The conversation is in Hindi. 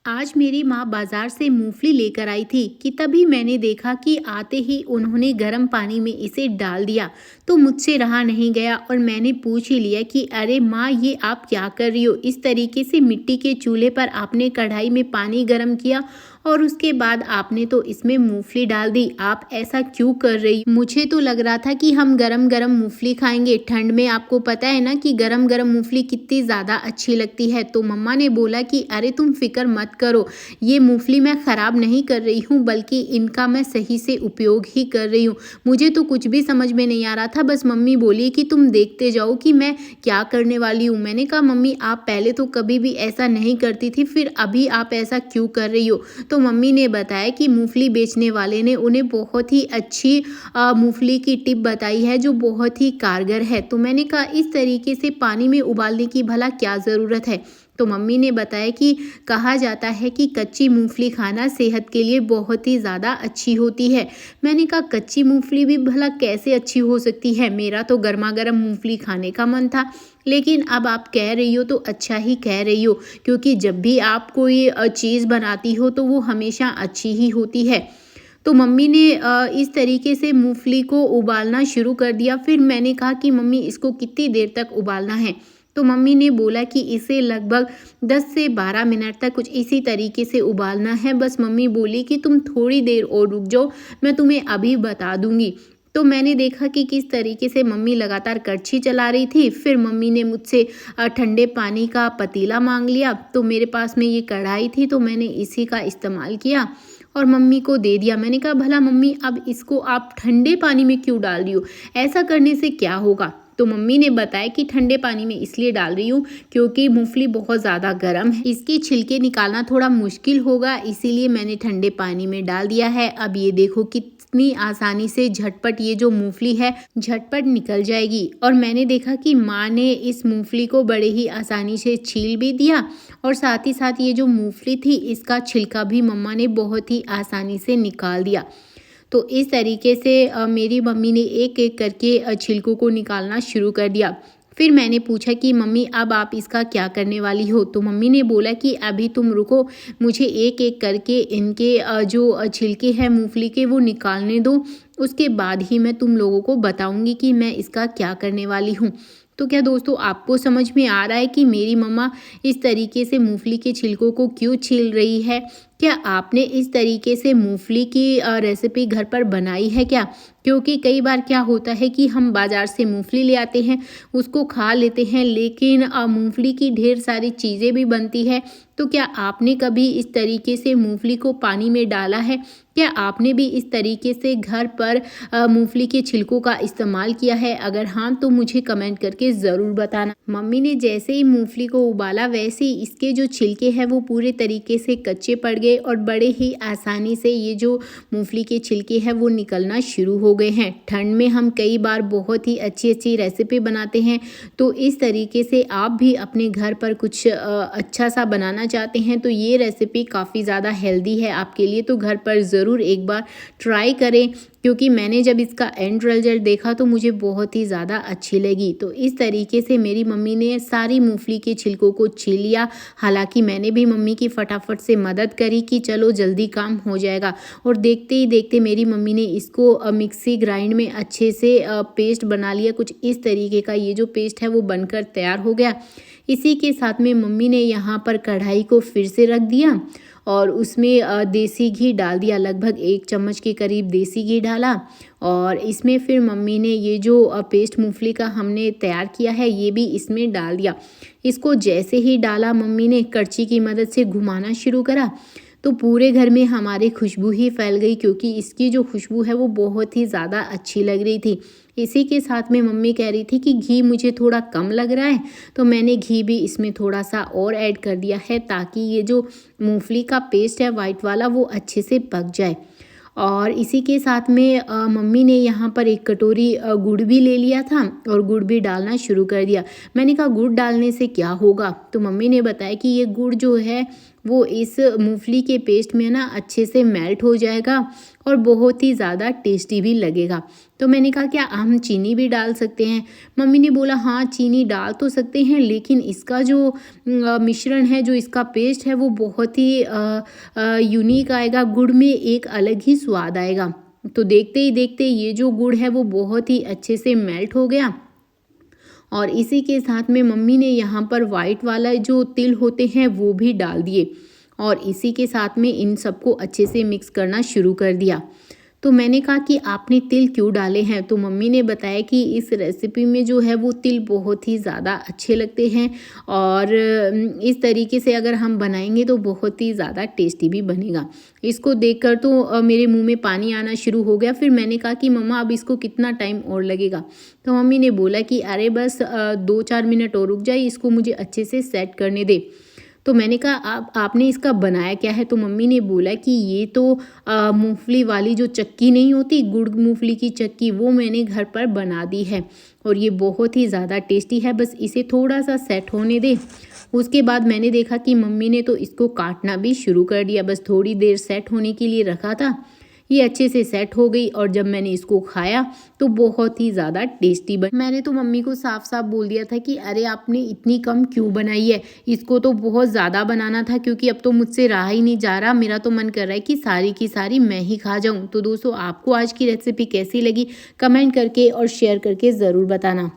आज मेरी माँ बाजार से मूंगफली लेकर आई थी कि तभी मैंने देखा कि आते ही उन्होंने गर्म पानी में इसे डाल दिया। तो मुझसे रहा नहीं गया और मैंने पूछ ही लिया कि अरे माँ, ये आप क्या कर रही हो? इस तरीके से मिट्टी के चूल्हे पर आपने कढ़ाई में पानी गर्म किया और उसके बाद आपने तो इसमें मूंगफली डाल दी। आप ऐसा क्यों कर रही हो? मुझे तो लग रहा था कि हम गरम गरम मूंगफली खाएंगे। ठंड में आपको पता है ना कि गरम गरम मूंगफली कितनी ज़्यादा अच्छी लगती है। तो मम्मा ने बोला कि अरे तुम फिक्र मत करो, ये मूंगफली मैं ख़राब नहीं कर रही हूँ, बल्कि इनका मैं सही से उपयोग ही कर रही हूँ। मुझे तो कुछ भी समझ में नहीं आ रहा था, बस मम्मी बोली कि तुम देखते जाओ कि मैं क्या करने वाली हूँ। मैंने कहा मम्मी, आप पहले तो कभी भी ऐसा नहीं करती थी, फिर अभी आप ऐसा क्यों कर रही हो? तो मम्मी ने बताया कि मूंगफली बेचने वाले ने उन्हें बहुत ही अच्छी मूंगफली की टिप बताई है जो बहुत ही कारगर है। तो मैंने कहा इस तरीके से पानी में उबालने की भला क्या ज़रूरत है? तो मम्मी ने बताया कि कहा जाता है कि कच्ची मूंगफली खाना सेहत के लिए बहुत ही ज़्यादा अच्छी होती है। मैंने कहा कच्ची मूंगफली भी भला कैसे अच्छी हो सकती है? मेरा तो गर्मा गर्म मूंगफली खाने का मन था, लेकिन अब आप कह रही हो तो अच्छा ही कह रही हो, क्योंकि जब भी आप कोई चीज़ बनाती हो तो वो हमेशा अच्छी ही होती है। तो मम्मी ने इस तरीके से मूंगफली को उबालना शुरू कर दिया। फिर मैंने कहा कि मम्मी, इसको कितनी देर तक उबालना है? तो मम्मी ने बोला कि इसे लगभग 10 से 12 मिनट तक कुछ इसी तरीके से उबालना है। बस मम्मी बोली कि तुम थोड़ी देर और रुक जाओ, मैं तुम्हें अभी बता दूंगी। तो मैंने देखा कि किस तरीके से मम्मी लगातार कड़छी चला रही थी। फिर मम्मी ने मुझसे ठंडे पानी का पतीला मांग लिया। तो मेरे पास में ये कढ़ाई थी, तो मैंने इसी का इस्तेमाल किया और मम्मी को दे दिया। मैंने कहा भला मम्मी, अब इसको आप ठंडे पानी में क्यों डाल रही हो? ऐसा करने से क्या होगा? तो मम्मी ने बताया कि ठंडे पानी में इसलिए डाल रही हूँ क्योंकि मूंगफली बहुत ज़्यादा गर्म है, इसके छिलके निकालना थोड़ा मुश्किल होगा, इसीलिए मैंने ठंडे पानी में डाल दिया है। अब ये देखो कितनी आसानी से झटपट ये जो मूंगफली है झटपट निकल जाएगी। और मैंने देखा कि माँ ने इस मूंगफली को बड़े ही आसानी से छील भी दिया और साथ ही साथ ये जो मूंगफली थी इसका छिलका भी मम्मा ने बहुत ही आसानी से निकाल दिया। तो इस तरीके से मेरी मम्मी ने एक एक करके छिलकों को निकालना शुरू कर दिया। फिर मैंने पूछा कि मम्मी, अब आप इसका क्या करने वाली हो? तो मम्मी ने बोला कि अभी तुम रुको, मुझे एक एक करके इनके जो छिलके हैं मूंगफली के वो निकालने दो, उसके बाद ही मैं तुम लोगों को बताऊंगी कि मैं इसका क्या करने वाली हूँ। तो क्या दोस्तों, आपको समझ में आ रहा है कि मेरी मम्मा इस तरीके से मूंगफली के छिलकों को क्यों छील रही है? क्या आपने इस तरीके से मूंगफली की रेसिपी घर पर बनाई है क्या? क्योंकि कई बार क्या होता है कि हम बाज़ार से मूंगफली ले आते हैं, उसको खा लेते हैं, लेकिन मूंगफली की ढेर सारी चीज़ें भी बनती है। तो क्या आपने कभी इस तरीके से मूंगफली को पानी में डाला है? क्या आपने भी इस तरीके से घर पर मूंगफली के छिलकों का इस्तेमाल किया है? अगर हाँ, तो मुझे कमेंट करके ज़रूर बताना। मम्मी ने जैसे ही मूंगफली को उबाला, वैसे ही इसके जो छिलके हैं वो पूरे तरीके से कच्चे पड़ गए और बड़े ही आसानी से ये जो मूंगफली के छिलके हैं वो निकलना शुरू हो गए हैं। ठंड में हम कई बार बहुत ही अच्छी अच्छी रेसिपी बनाते हैं, तो इस तरीके से आप भी अपने घर पर कुछ अच्छा सा बनाना चाहते हैं तो ये रेसिपी काफ़ी ज़्यादा हेल्दी है आपके लिए। तो घर पर ज़रूर एक बार ट्राई करें, क्योंकि मैंने जब इसका एंड रिजल्ट देखा तो मुझे बहुत ही ज़्यादा अच्छी लगी। तो इस तरीके से मेरी मम्मी ने सारी मूंगफली के छिलकों को छील लिया। हालांकि मैंने भी मम्मी की फटाफट से मदद करी कि चलो जल्दी काम हो जाएगा, और देखते ही देखते मेरी मम्मी ने इसको मिक्सी ग्राइंड में अच्छे से पेस्ट बना लिया। कुछ इस तरीके का ये जो पेस्ट है वो बनकर तैयार हो गया। इसी के साथ में मम्मी ने यहाँ पर कढ़ाई को फिर से रख दिया और उसमें देसी घी डाल दिया। लगभग 1 चम्मच के करीब देसी घी डाला और इसमें फिर मम्मी ने ये जो पेस्ट मूंगफली का हमने तैयार किया है ये भी इसमें डाल दिया। इसको जैसे ही डाला, मम्मी ने कड़छी की मदद से घुमाना शुरू करा तो पूरे घर में हमारी खुशबू ही फैल गई, क्योंकि इसकी जो खुशबू है वो बहुत ही ज़्यादा अच्छी लग रही थी। इसी के साथ में मम्मी कह रही थी कि घी मुझे थोड़ा कम लग रहा है, तो मैंने घी भी इसमें थोड़ा सा और ऐड कर दिया है ताकि ये जो मूंगफली का पेस्ट है वाइट वाला वो अच्छे से पक जाए। और इसी के साथ में मम्मी ने यहाँ पर 1 कटोरी गुड़ भी ले लिया था और गुड़ भी डालना शुरू कर दिया। मैंने कहा गुड़ डालने से क्या होगा? तो मम्मी ने बताया कि ये गुड़ जो है वो इस मूंगफली के पेस्ट में ना अच्छे से मेल्ट हो जाएगा और बहुत ही ज़्यादा टेस्टी भी लगेगा। तो मैंने कहा क्या हम चीनी भी डाल सकते हैं? मम्मी ने बोला हाँ चीनी डाल तो सकते हैं, लेकिन इसका जो मिश्रण है, जो इसका पेस्ट है, वो बहुत ही यूनिक आएगा। गुड़ में एक अलग ही स्वाद आएगा। तो देखते ही देखते ये जो गुड़ है वो बहुत ही अच्छे से मेल्ट हो गया और इसी के साथ में मम्मी ने यहाँ पर वाइट वाला जो तिल होते हैं वो भी डाल दिए और इसी के साथ में इन सबको अच्छे से मिक्स करना शुरू कर दिया। तो मैंने कहा कि आपने तिल क्यों डाले हैं? तो मम्मी ने बताया कि इस रेसिपी में जो है वो तिल बहुत ही ज़्यादा अच्छे लगते हैं और इस तरीके से अगर हम बनाएंगे तो बहुत ही ज़्यादा टेस्टी भी बनेगा। इसको देखकर तो मेरे मुंह में पानी आना शुरू हो गया। फिर मैंने कहा कि मम्मा अब इसको कितना टाइम और लगेगा? तो मम्मी ने बोला कि अरे बस 2-4 मिनट और रुक जाए, इसको मुझे अच्छे से सेट करने दे। तो मैंने कहा आपने इसका बनाया क्या है? तो मम्मी ने बोला कि ये तो मूंगफली वाली जो चक्की नहीं होती, गुड़ मूंगफली की चक्की, वो मैंने घर पर बना दी है और ये बहुत ही ज़्यादा टेस्टी है। बस इसे थोड़ा सा सेट होने दे। उसके बाद मैंने देखा कि मम्मी ने तो इसको काटना भी शुरू कर दिया। बस थोड़ी देर सेट होने के लिए रखा था, ये अच्छे से सेट हो गई और जब मैंने इसको खाया तो बहुत ही ज़्यादा टेस्टी बनी। मैंने तो मम्मी को साफ साफ बोल दिया था कि अरे आपने इतनी कम क्यों बनाई है, इसको तो बहुत ज़्यादा बनाना था, क्योंकि अब तो मुझसे रहा ही नहीं जा रहा। मेरा तो मन कर रहा है कि सारी की सारी मैं ही खा जाऊँ। तो दोस्तों, आपको आज की रेसिपी कैसी लगी कमेंट करके और शेयर करके ज़रूर बताना।